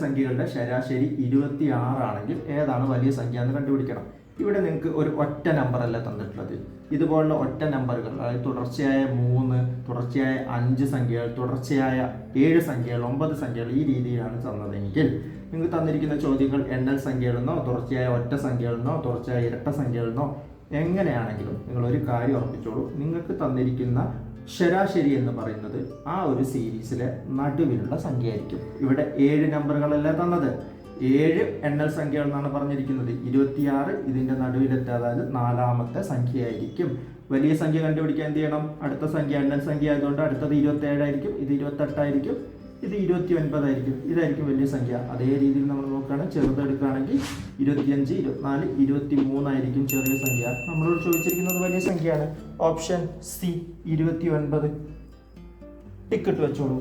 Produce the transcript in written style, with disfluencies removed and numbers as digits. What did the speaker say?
സംഖ്യകളുടെ ശരാശരി 26 ആണെങ്കിൽ ഏതാണ് വലിയ സംഖ്യ എന്ന് കണ്ടുപിടിക്കണം. ഇവിടെ നിങ്ങൾക്ക് ഒരു ഒറ്റ നമ്പർ അല്ല തന്നിട്ടുള്ളത്. ഇതുപോലുള്ള ഒറ്റ നമ്പറുകൾ, അതായത് തുടർച്ചയായ 3, തുടർച്ചയായ 5 സംഖ്യകൾ, തുടർച്ചയായ 7 സംഖ്യകൾ, 9 സംഖ്യകൾ, ഈ രീതിയിലാണ് തന്നതെങ്കിൽ നിങ്ങൾക്ക് തന്നിരിക്കുന്ന ചോദ്യങ്ങൾ എണ്ണൽ സംഖ്യകളെന്നോ തുടർച്ചയായ ഒറ്റ സംഖ്യകളെന്നോ തുടർച്ചയായ ഇരട്ട സംഖ്യകളെന്നോ എങ്ങനെയാണെങ്കിലും നിങ്ങൾ ഒരു കാര്യം ഉറപ്പിച്ചോളൂ, നിങ്ങൾക്ക് തന്നിരിക്കുന്ന ശരാശരി എന്ന് പറയുന്നത് ആ ഒരു സീരീസിലെ നടുവിലുള്ള സംഖ്യ ആയിരിക്കും. ഇവിടെ 7 നമ്പറുകളല്ല തന്നത്, 7 എണ്ണൽ സംഖ്യകൾ എന്നാണ് പറഞ്ഞിരിക്കുന്നത്. 26 ഇതിൻ്റെ നടുവിലത്തെ, അതായത് 4ാമത്തെ സംഖ്യയായിരിക്കും. വലിയ സംഖ്യ കണ്ടുപിടിക്കാൻ എന്ത് ചെയ്യണം? അടുത്ത സംഖ്യ എണ്ണൽ സംഖ്യ ആയതുകൊണ്ട് അടുത്തത് 27 ആയിരിക്കും, ഇത് 28 ആയിരിക്കും, ഇത് 29 ആയിരിക്കും. ഇതായിരിക്കും വലിയ സംഖ്യ. അതേ രീതിയിൽ നമ്മൾ നോക്കുകയാണ്, ചെറുതെടുക്കുകയാണെങ്കിൽ 25, 24, 23 ആയിരിക്കും ചെറിയ സംഖ്യ. നമ്മളോട് ചോദിച്ചിരിക്കുന്നത് വലിയ സംഖ്യയാണ്. Option C 29. ടിക്കറ്റ് വെച്ചോളൂ.